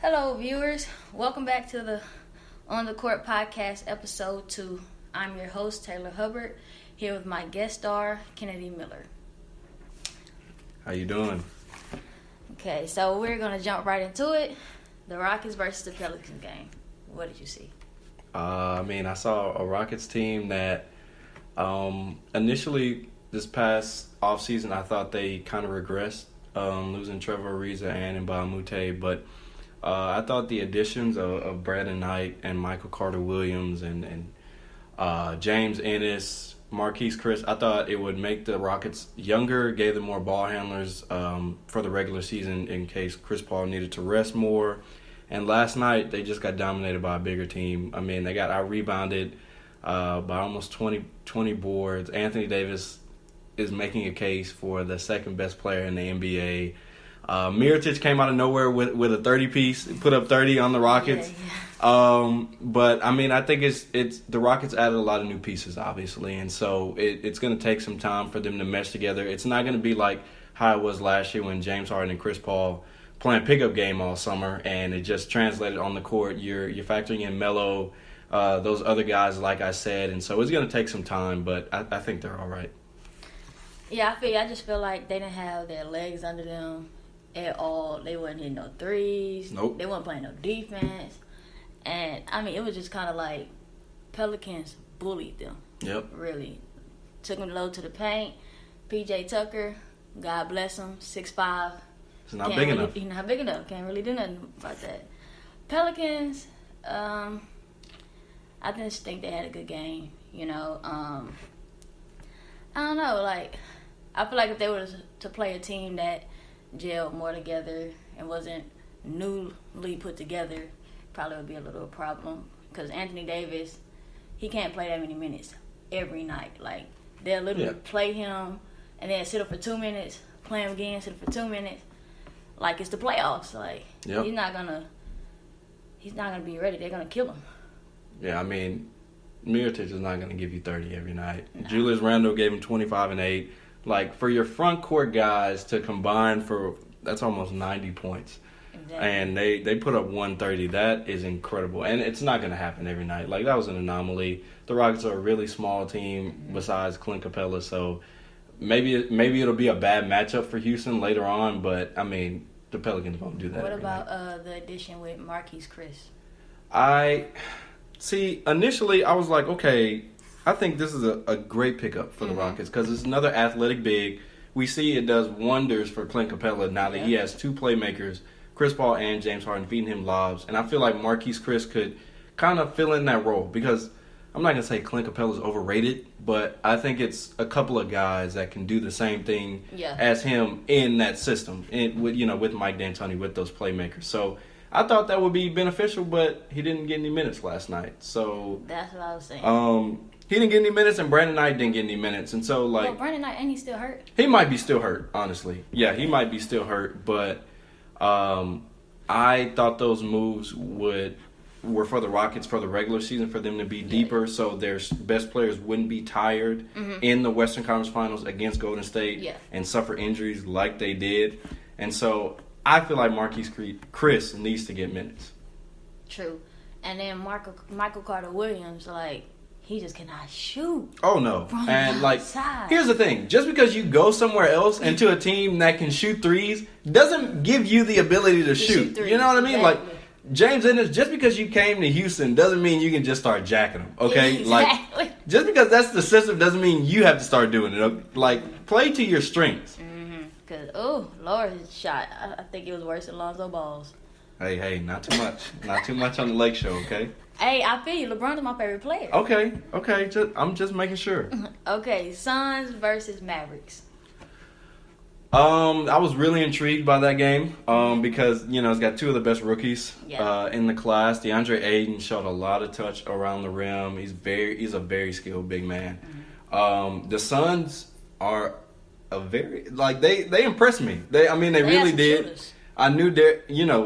Hello, viewers. Welcome back to the On the Court podcast, episode 2. I'm your host, Teilor Hubbard, here with my guest star, Kennedy Miller. How you doing? Okay, so we're going to jump right into it. The Rockets versus the Pelicans game. What did you see? I saw a Rockets team that initially this past offseason I thought they kind of regressed, losing Trevor Ariza and Mbah Moute, but I thought the additions of Brandon Knight and Michael Carter-Williams and James Ennis, Marquise Chris, I thought it would make the Rockets younger, gave them more ball handlers for the regular season in case Chris Paul needed to rest more. And last night, they just got dominated by a bigger team. I mean, they got out-rebounded by almost 20 boards. Anthony Davis is making a case for the second-best player in the NBA. Mirotic came out of nowhere with a 30-piece, put up 30 on the Rockets. Yeah. But, I think it's the Rockets added a lot of new pieces, obviously, and so it's going to take some time for them to mesh together. It's not going to be like how it was last year when James Harden and Chris Paul playing pickup game all summer, and it just translated on the court. You're factoring in Melo, those other guys, like I said, and so it's going to take some time, but I think they're all right. Yeah, I just feel like they didn't have their legs under them at all. They wasn't hitting no threes. Nope. They wasn't playing no defense. And, it was just kind of like Pelicans bullied them. Yep. Really. Took them low to the paint. P.J. Tucker, God bless him, 6'5". It's not big enough. He's not big enough. Can't really do nothing about that. Pelicans, I just think they had a good game. I don't know. I feel like if they were to play a team that gelled more together and wasn't newly put together, probably would be a little problem. Because Anthony Davis, he can't play that many minutes every night. They'll literally play him and then sit up for 2 minutes, play him again, sit up for 2 minutes. Like it's the playoffs. He's not gonna be ready. They're gonna kill him. Yeah, Mirotic is not gonna give you 30 every night. No. Julius Randle gave him 25 and 8. For your front court guys to combine that's almost 90 points. Exactly. And they put up 130. That is incredible. And it's not gonna happen every night. That was an anomaly. The Rockets are a really small team besides Clint Capella, so Maybe it'll be a bad matchup for Houston later on, but the Pelicans won't do that. What about the addition with Marquise Chris? Initially I was like, okay, I think this is a great pickup for the Rockets because it's another athletic big. We see it does wonders for Clint Capella now that he has two playmakers, Chris Paul and James Harden, feeding him lobs, and I feel like Marquise Chris could kind of fill in that role because I'm not going to say Clint Capella is overrated, but I think it's a couple of guys that can do the same thing as him in that system, with Mike D'Antoni, with those playmakers. So I thought that would be beneficial, but he didn't get any minutes last night. So that's what I was saying. He didn't get any minutes, and Brandon Knight didn't get any minutes. And so, Brandon Knight, ain't he still hurt? He might be still hurt, honestly. Yeah, he might be still hurt, but I thought those moves were for the Rockets for the regular season, for them to be deeper so their best players wouldn't be tired in the Western Conference Finals against Golden State and suffer injuries like they did. And so I feel like Marquise Chris needs to get minutes. True. And then Michael Carter-Williams, he just cannot shoot. Oh, no. And, here's the thing. Just because you go somewhere else into a team that can shoot threes doesn't give you the ability to shoot. You know what I mean? Exactly. James Ennis, just because you came to Houston doesn't mean you can just start jacking them, okay? Exactly. Just because that's the system doesn't mean you have to start doing it. Okay? Play to your strengths. Because, Lord, his shot, I think it was worse than Lonzo Ball's. Hey, not too much. Not too much on the Lake Show, okay? Hey, I feel you. LeBron's my favorite player. Okay. I'm just making sure. Okay, Suns versus Mavericks. I was really intrigued by that game because, it's got two of the best rookies in the class. DeAndre Ayton shot a lot of touch around the rim. He's a very skilled big man. The Suns are they impressed me. They really did. Shooters. I knew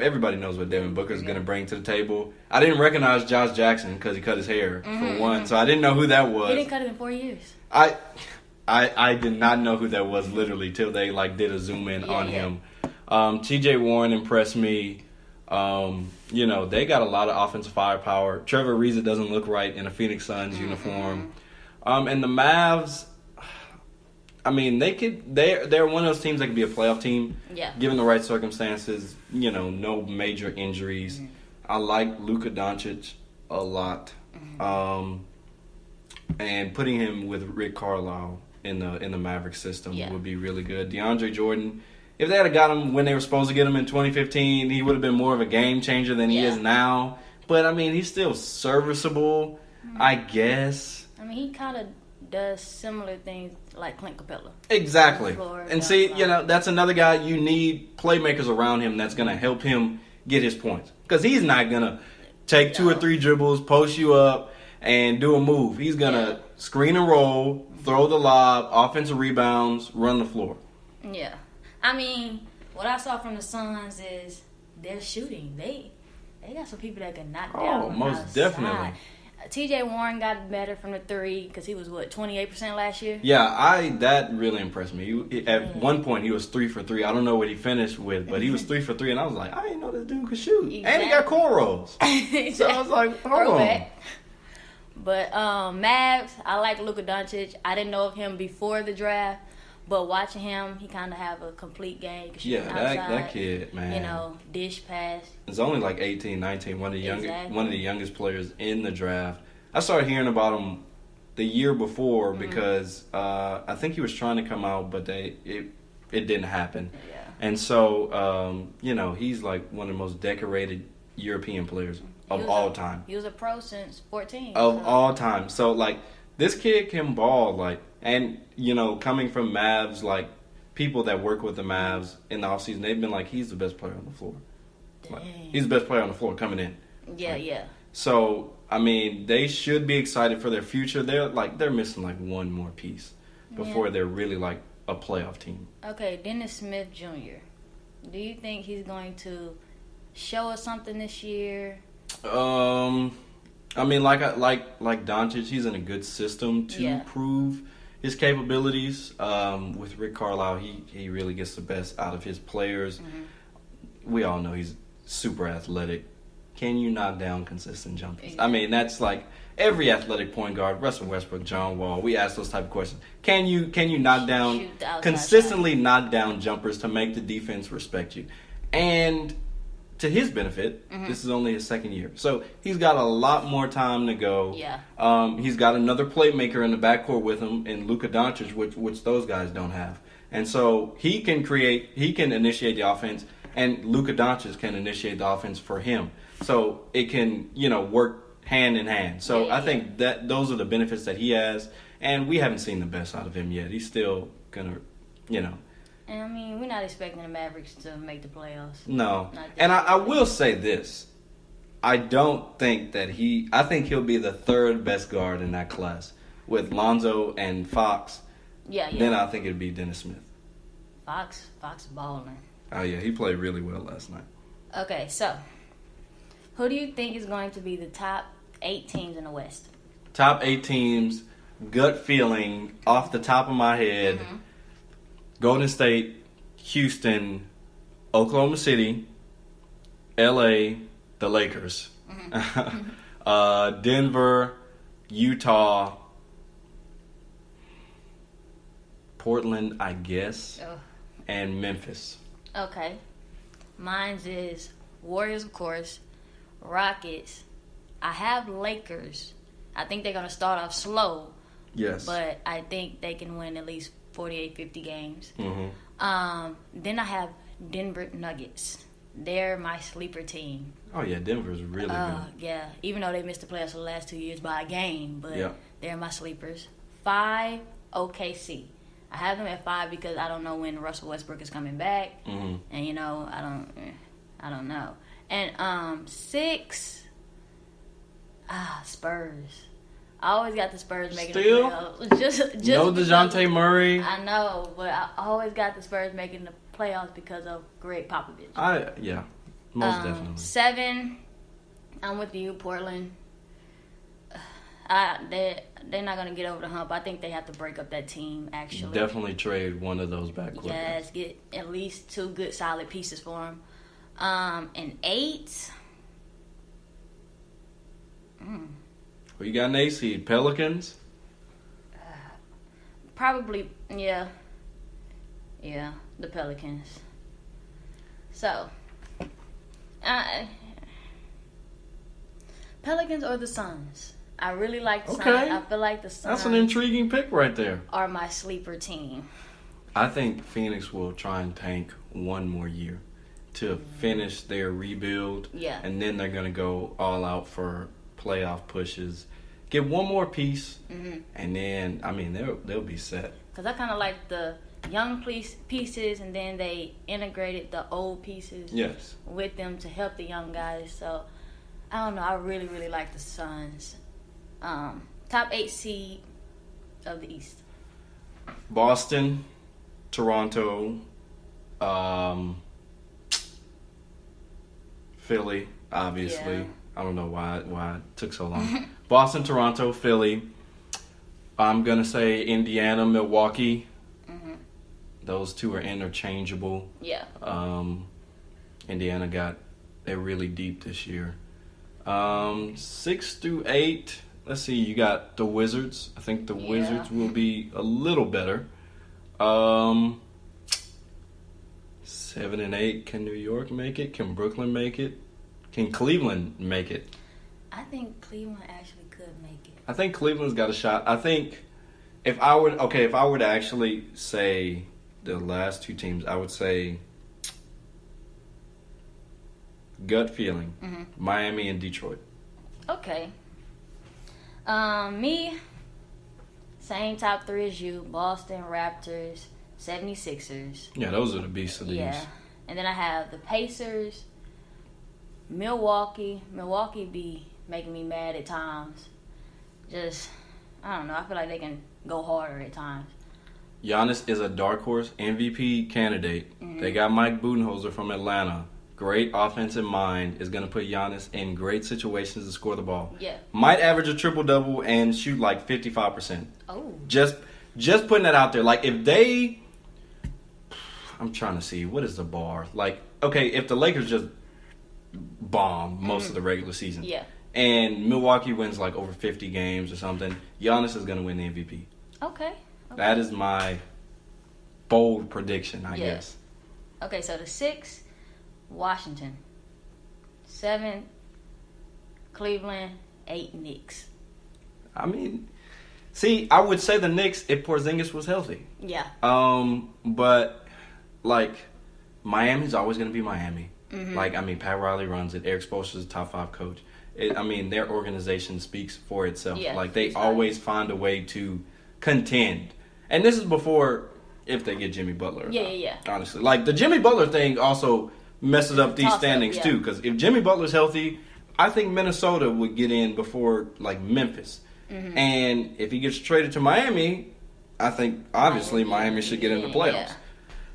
everybody knows what Devin Booker is going to bring to the table. I didn't recognize Josh Jackson because he cut his hair for one, so I didn't know who that was. He didn't cut it in 4 years. I did not know who that was literally till they did a zoom in on him. TJ Warren impressed me. They got a lot of offensive firepower. Trevor Ariza doesn't look right in a Phoenix Suns uniform. And the Mavs, I mean, they're one of those teams that could be a playoff team, given the right circumstances. No major injuries. I like Luka Doncic a lot, and putting him with Rick Carlisle in the Maverick system would be really good. DeAndre Jordan, if they had got him when they were supposed to get him in 2015, he would have been more of a game changer than he is now. But I mean, he's still serviceable, I guess. I mean, he kind of does similar things like Clint Capella. Exactly. And see, that's another guy you need playmakers around him that's going to help him get his points. Because he's not going to take 2 or 3 dribbles, post you up, and do a move. He's going to screen and roll, throw the lob, offensive rebounds, run the floor. Yeah. I mean, what I saw from the Suns is they're shooting. They got some people that can knock down. Oh, most definitely. TJ Warren got better from the 3 because he was 28% last year. Yeah, that really impressed me. At one point he was 3 for 3. I don't know what he finished with, but he was 3 for 3, and I was like, I didn't know this dude could shoot, and he got cornrows. Exactly. So I was like, hold on. But Mavs, I like Luka Doncic. I didn't know of him before the draft, but watching him, he kind of have a complete game. That kid, man. Dish pass. It's only like 18, 19, one of the youngest players in the draft. I started hearing about him the year before because I think he was trying to come out, but it didn't happen. Yeah. And so, he's like one of the most decorated European players of all time. He was a pro since 14. Of all time. So, like, this kid can ball, like, and, coming from Mavs, like, people that work with the Mavs in the offseason, they've been like, he's the best player on the floor. Like, he's the best player on the floor coming in. Yeah. So, I mean, they should be excited for their future. They're missing, like, one more piece before they're really, like, a playoff team. Okay, Dennis Smith Jr. Do you think he's going to show us something this year? I mean, like Doncic, he's in a good system to prove his capabilities. With Rick Carlisle, he really gets the best out of his players. We all know he's super athletic. Can you knock down consistent jumpers? Exactly. I mean, that's like every athletic point guard, Russell Westbrook, John Wall. We ask those type of questions. Can you knock down consistently knock down jumpers to make the defense respect you? And to his benefit, this is only his second year. So he's got a lot more time to go. Yeah. He's got another playmaker in the backcourt with him in Luka Doncic, which those guys don't have. And so he can initiate the offense, and Luka Doncic can initiate the offense for him. So it can, work hand in hand. So I think that those are the benefits that he has, and we haven't seen the best out of him yet. He's still going to, And I mean, we're not expecting the Mavericks to make the playoffs. No. And I will say this. I don't think that I think he'll be the third best guard in that class with Lonzo and Fox. Yeah. Then I think it'd be Dennis Smith. Fox balling. Oh, yeah. He played really well last night. Okay, so who do you think is going to be the top 8 teams in the West? Top 8 teams, gut feeling, off the top of my head. Golden State, Houston, Oklahoma City, LA, the Lakers, Denver, Utah, Portland, I guess, and Memphis. Okay. Mine's is Warriors, of course, Rockets. I have Lakers. I think they're going to start off slow. Yes. But I think they can win at least 48, 50 games. Then I have Denver Nuggets. They're my sleeper team. Oh, yeah, Denver's really good. Yeah, even though they missed the playoffs for the last 2 years by a game, but they're my sleepers. 5, OKC. I have them at 5 because I don't know when Russell Westbrook is coming back, and I don't know. And 6, Spurs. I always got the Spurs making the playoffs. Just no DeJounte Murray. I know, but I always got the Spurs making the playoffs because of Greg Popovich. Most definitely. 7, I'm with you, Portland. They're not going to get over the hump. I think they have to break up that team, actually. Definitely trade one of those backcourt. Yes, get at least 2 good, solid pieces for them. An 8. Who you got in 8 seed? Pelicans? Probably, yeah. Yeah, the Pelicans. So, Pelicans or the Suns? I really like the Suns. I feel like the Suns. That's an intriguing pick right there. Are my sleeper team. I think Phoenix will try and tank one more year to finish their rebuild. Yeah. And then they're going to go all out for playoff pushes. Get one more piece, and then, I mean, they'll be set. Because I kind of like the young pieces, and then they integrated the old pieces with them to help the young guys. So, I don't know. I really, really like the Suns. Top 8 seed of the East. Boston, Toronto, Philly, obviously. Yeah. I don't know why it took so long. Boston, Toronto, Philly. I'm going to say Indiana, Milwaukee. Those two are interchangeable. Yeah. Indiana they're really deep this year. 6 through 8. Let's see, you got the Wizards. I think the Wizards will be a little better. 7 and 8. Can New York make it? Can Brooklyn make it? Can Cleveland make it? I think Cleveland actually could make it. I think Cleveland's got a shot. I think if I were to actually say the last two teams, I would say gut feeling, Miami and Detroit. Okay. Me, same top 3 as you. Boston, Raptors, 76ers. Yeah, those are the beasts of these. Yeah. And then I have the Pacers, Milwaukee. Milwaukee be making me mad at times. Just, I don't know. I feel like they can go harder at times. Giannis is a dark horse MVP candidate. They got Mike Budenholzer from Atlanta. Great offensive mind, is going to put Giannis in great situations to score the ball. Yeah. Might average a triple-double and shoot like 55%. Oh. Just putting that out there. Like, if they... I'm trying to see. What is the bar? Like, okay, if the Lakers just bomb most of the regular season. Yeah. And Milwaukee wins like over 50 games or something, Giannis is going to win the MVP. Okay. That is my bold prediction, I guess. Okay, so the 6, Washington. 7, Cleveland. 8, Knicks. I mean, see, I would say the Knicks if Porzingis was healthy. Yeah. But, like, Miami's always going to be Miami. Like, I mean, Pat Riley runs it. Eric Spoelstra is a top 5 coach. Their organization speaks for itself. Yeah, like, they always find a way to contend. And this is before if they get Jimmy Butler. Yeah. Honestly. Like, the Jimmy Butler thing also messes up these standings, too. Because if Jimmy Butler's healthy, I think Minnesota would get in before, like, Memphis. And if he gets traded to Miami, I think, obviously, Miami should get in the playoffs. Yeah.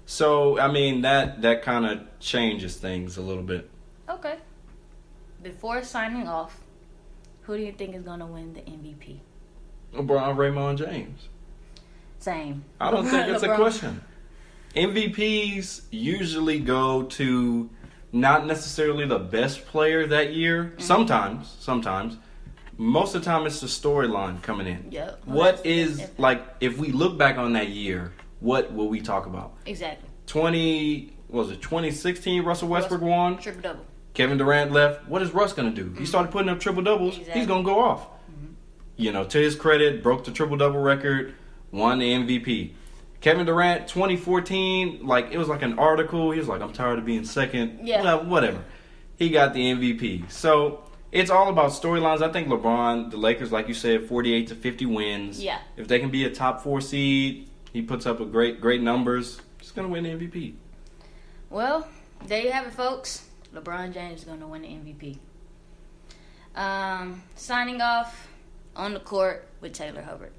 So, I mean, that kind of changes things a little bit. Okay. Before signing off, who do you think is going to win the MVP? LeBron, Raymond James. Same. I don't think it's a question. MVPs usually go to not necessarily the best player that year. Sometimes. Most of the time, it's the storyline coming in. Yep. What is, like, if we look back on that year, what will we talk about? Exactly. 2016, Russell Westbrook won. Triple-double. Kevin Durant left. What is Russ going to do? He started putting up triple-doubles. Exactly. He's going to go off. You know, to his credit, broke the triple-double record, won the MVP. Kevin Durant, 2014, like, it was like an article. He was like, I'm tired of being second. Yeah. Well, whatever. He got the MVP. So, it's all about storylines. I think LeBron, the Lakers, like you said, 48 to 50 wins. Yeah. If they can be a top 4 seed, he puts up a great numbers. He's going to win the MVP. Well, there you have it, folks. LeBron James is going to win the MVP. Signing off on the court with Teilor Hubbard.